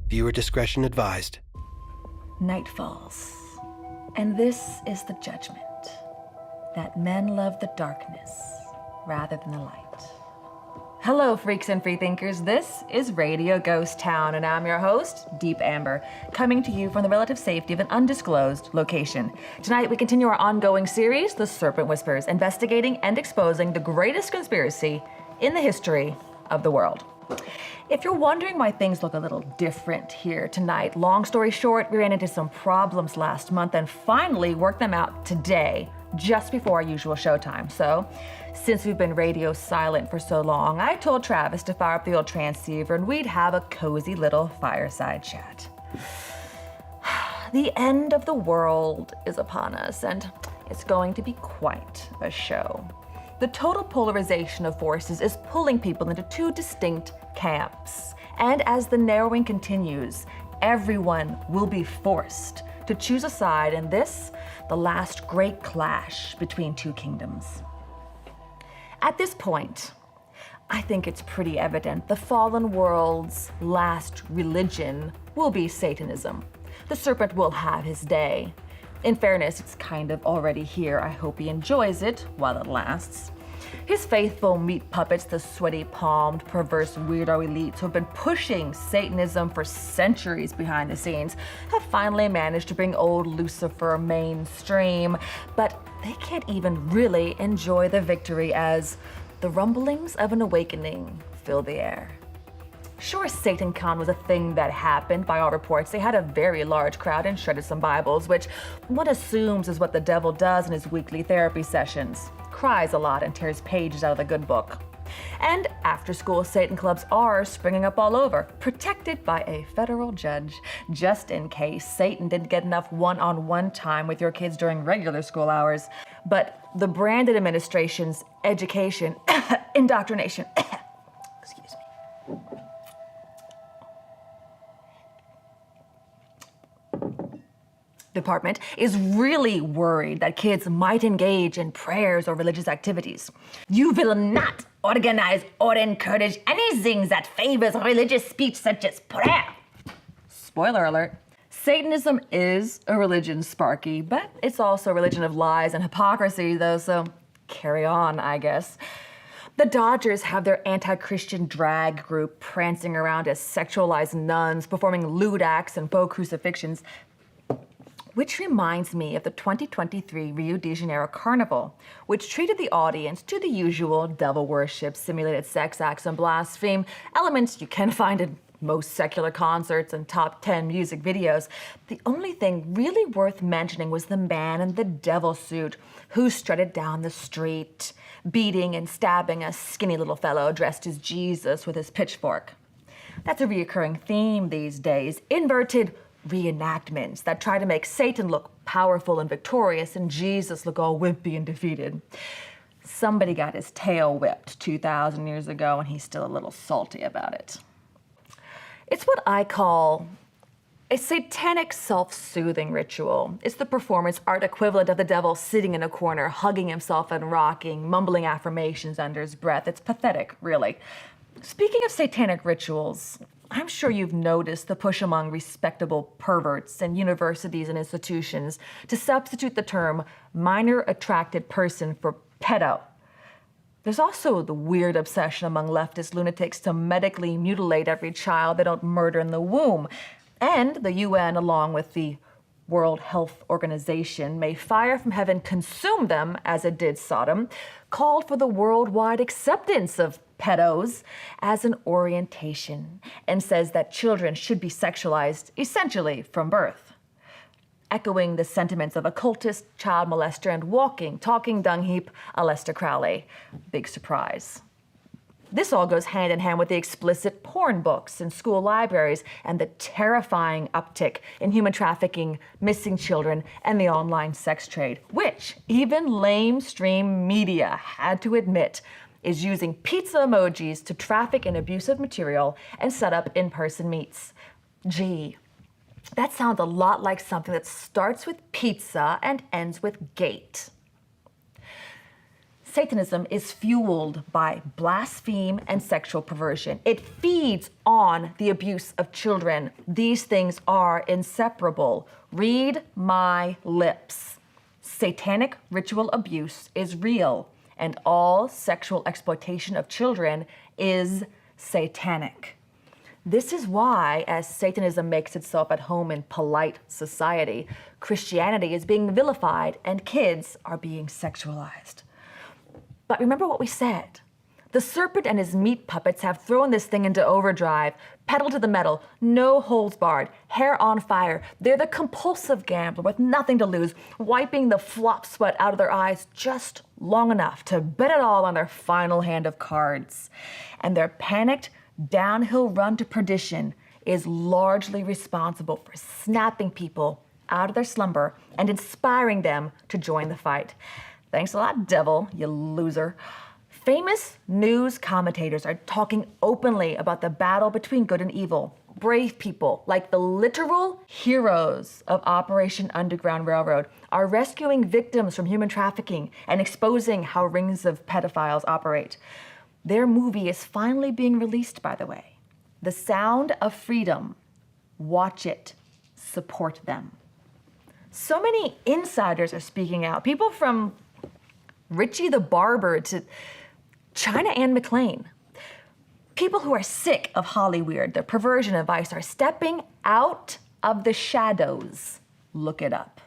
Viewer discretion advised. Night falls, and this is the judgment, that men love the darkness rather than the light. Hello, freaks and freethinkers. This is Radio Ghost Town, and I'm your host, Deep Amber, coming to you from the relative safety of an undisclosed location. Tonight, we continue our ongoing series, The Serpent Whispers, investigating and exposing the greatest conspiracy in the history of the world. If you're wondering why things look a little different here tonight, long story short, we ran into some problems last month and finally worked them out today, just before our usual showtime. So, since we've been radio silent for so long, I told Travis to fire up the old transceiver and we'd have a cozy little fireside chat. The end of the world is upon us, and it's going to be quite a show. The total polarization of forces is pulling people into two distinct camps. And as the narrowing continues, everyone will be forced to choose a side in this, the last great clash between two kingdoms. At this point, I think it's pretty evident the fallen world's last religion will be Satanism. The serpent will have his day. In fairness, it's kind of already here. I hope he enjoys it while it lasts. His faithful meat puppets, the sweaty palmed, perverse weirdo elites who have been pushing Satanism for centuries behind the scenes, have finally managed to bring old Lucifer mainstream, but they can't even really enjoy the victory as the rumblings of an awakening fill the air. Sure, SatanCon was a thing that happened. By all reports, they had a very large crowd and shredded some Bibles, which one assumes is what the devil does in his weekly therapy sessions. Cries a lot and tears pages out of the good book. And after-school Satan clubs are springing up all over, protected by a federal judge, just in case Satan didn't get enough one-on-one time with your kids during regular school hours. But the branded administration's education, indoctrination, excuse me, department is really worried that kids might engage in prayers or religious activities. You will not organize or encourage anything that favors religious speech such as prayer. Spoiler alert. Satanism is a religion, Sparky, but it's also a religion of lies and hypocrisy, though, so carry on, I guess. The Dodgers have their anti-Christian drag group prancing around as sexualized nuns, performing lewd acts and faux crucifixions, which reminds me of the 2023 Rio de Janeiro Carnival, which treated the audience to the usual devil worship, simulated sex acts, and blaspheme elements you can find in most secular concerts and top 10 music videos. The only thing really worth mentioning was the man in the devil suit who strutted down the street, beating and stabbing a skinny little fellow dressed as Jesus with his pitchfork. That's a reoccurring theme these days, inverted reenactments that try to make Satan look powerful and victorious and Jesus look all wimpy and defeated. Somebody got his tail whipped 2,000 years ago and he's still a little salty about it. It's what I call a satanic self-soothing ritual. It's the performance art equivalent of the devil sitting in a corner, hugging himself and rocking, mumbling affirmations under his breath. It's pathetic, really. Speaking of satanic rituals, I'm sure you've noticed the push among respectable perverts in universities and institutions to substitute the term minor attracted person for pedo. There's also the weird obsession among leftist lunatics to medically mutilate every child they don't murder in the womb. And the UN, along with the World Health Organization, may fire from heaven consume them as it did Sodom, called for the worldwide acceptance of pedos as an orientation, and says that children should be sexualized essentially from birth. Echoing the sentiments of occultist, child molester, and walking, talking dung heap, Aleister Crowley. Big surprise. This all goes hand in hand with the explicit porn books in school libraries and the terrifying uptick in human trafficking, missing children, and the online sex trade, which even lamestream media had to admit is using pizza emojis to traffic in abusive material and set up in-person meets. Gee, that sounds a lot like something that starts with pizza and ends with gate. Satanism is fueled by blasphemy and sexual perversion. It feeds on the abuse of children. These things are inseparable. Read my lips. Satanic ritual abuse is real, and all sexual exploitation of children is satanic. This is why, as Satanism makes itself at home in polite society, Christianity is being vilified and kids are being sexualized. But remember what we said. The serpent and his meat puppets have thrown this thing into overdrive, pedal to the metal, no holds barred, hair on fire. They're the compulsive gambler with nothing to lose, wiping the flop sweat out of their eyes just long enough to bet it all on their final hand of cards. And their panicked downhill run to perdition is largely responsible for snapping people out of their slumber and inspiring them to join the fight. Thanks a lot, devil, you loser. Famous news commentators are talking openly about the battle between good and evil. Brave people, like the literal heroes of Operation Underground Railroad, are rescuing victims from human trafficking and exposing how rings of pedophiles operate. Their movie is finally being released, by the way. The Sound of Freedom. Watch it. Support them. So many insiders are speaking out. People from Richie the Barber to China Ann McClain. People who are sick of Hollyweird, their perversion and vice, are stepping out of the shadows. Look it up.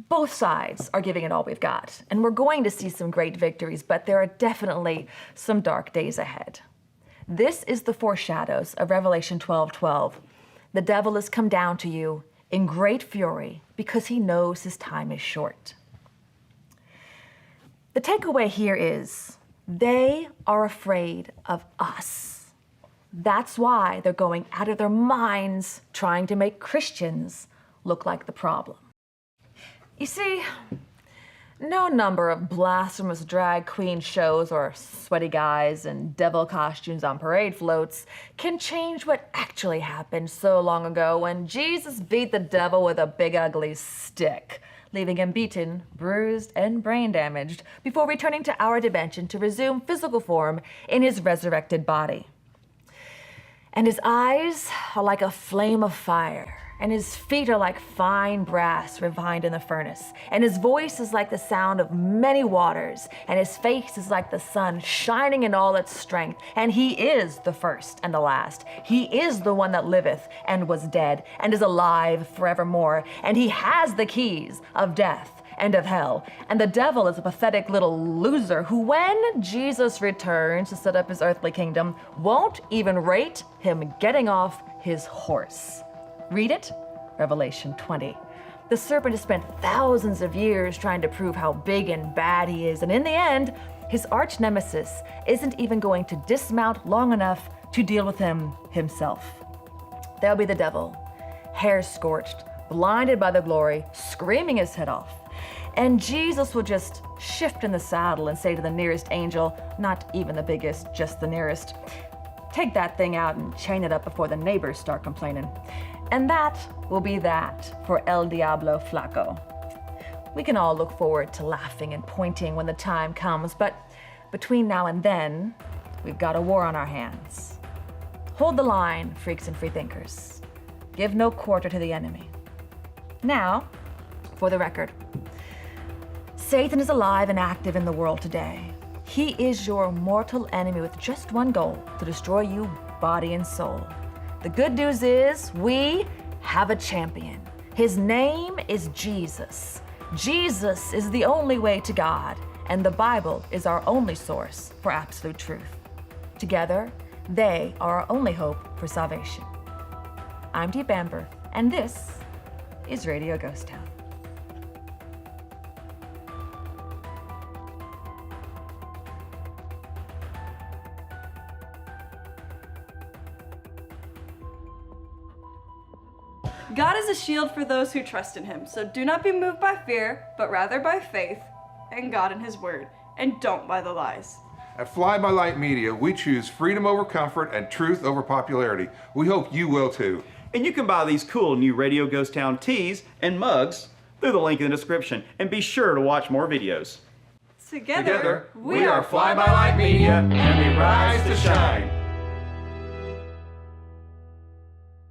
Both sides are giving it all we've got, and we're going to see some great victories, but there are definitely some dark days ahead. This is the foreshadows of Revelation 12:12. The devil has come down to you in great fury because he knows his time is short. The takeaway here is they are afraid of us. That's why they're going out of their minds trying to make Christians look like the problem. You see, no number of blasphemous drag queen shows or sweaty guys in devil costumes on parade floats can change what actually happened so long ago when Jesus beat the devil with a big ugly stick, leaving him beaten, bruised, and brain damaged before returning to our dimension to resume physical form in his resurrected body. And his eyes are like a flame of fire, and his feet are like fine brass refined in the furnace, and his voice is like the sound of many waters, and his face is like the sun shining in all its strength, and he is the first and the last. He is the one that liveth and was dead and is alive forevermore, and he has the keys of death and of hell. And the devil is a pathetic little loser who, when Jesus returns to set up his earthly kingdom, won't even rate him getting off his horse. Read it, Revelation 20. The serpent has spent thousands of years trying to prove how big and bad he is, and in the end, his arch nemesis isn't even going to dismount long enough to deal with him himself. There'll be the devil, hair scorched, blinded by the glory, screaming his head off. And Jesus will just shift in the saddle and say to the nearest angel, not even the biggest, just the nearest, take that thing out and chain it up before the neighbors start complaining. And that will be that for El Diablo Flaco. We can all look forward to laughing and pointing when the time comes, but between now and then, we've got a war on our hands. Hold the line, freaks and freethinkers. Give no quarter to the enemy. Now, for the record, Satan is alive and active in the world today. He is your mortal enemy with just one goal, to destroy you body and soul. The good news is we have a champion. His name is Jesus. Jesus is the only way to God, and the Bible is our only source for absolute truth. Together, they are our only hope for salvation. I'm Deep Amber, and this is Radio Ghost Town. God is a shield for those who trust in him, so do not be moved by fear, but rather by faith and God and his word, and don't buy the lies. At Fly by Light Media, we choose freedom over comfort and truth over popularity. We hope you will too. And you can buy these cool new Radio Ghost Town tees and mugs through the link in the description, and be sure to watch more videos. Together, we are Fly By Light Media, and we rise to shine.